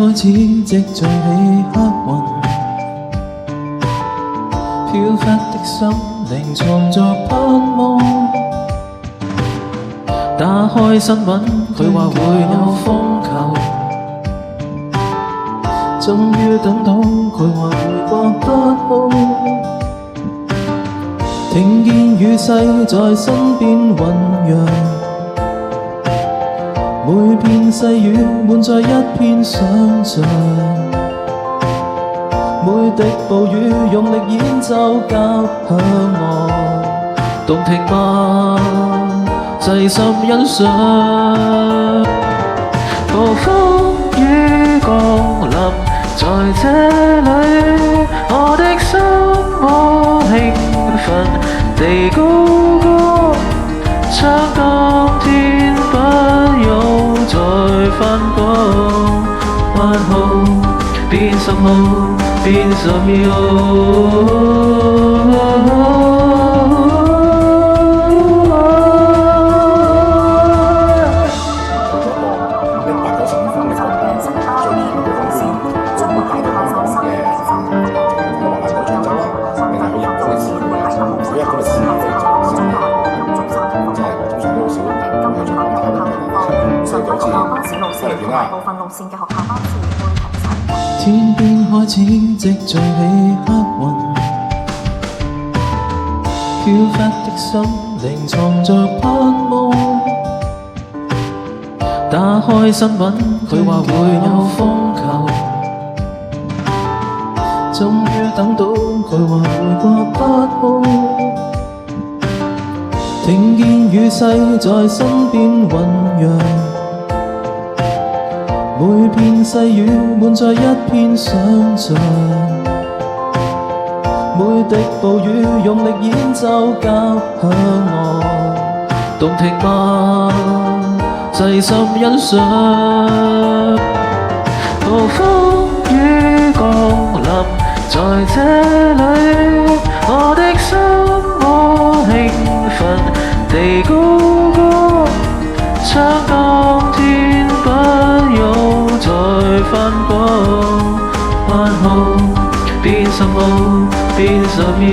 開始積聚起黑雲，飄忽的心靈藏着盼望。打開新聞，佢話會有風球，終於等到佢話會過得好。聽見雨勢在身邊醖釀，每片細雨滿載一片想像，每滴暴雨用力演奏交響樂，動聽嗎？細心欣賞。暴風雨降臨在這裏，我的心我興奮地高歌，唱當天不用再翻光，1號變10號變10秒。天邊開始積聚起黑雲，飄忽的心靈藏着盼望。打開新聞，佢話會有風球，終於等到佢話會過得好。聽見雨勢在身邊醖釀，每片細雨滿載一片想像，每滴暴雨用力演奏交響樂，動聽嗎？細心欣賞。暴風雨降臨在這裏，我的心我興奮地高歌，唱當天不用再翻光，1號變10號變10秒。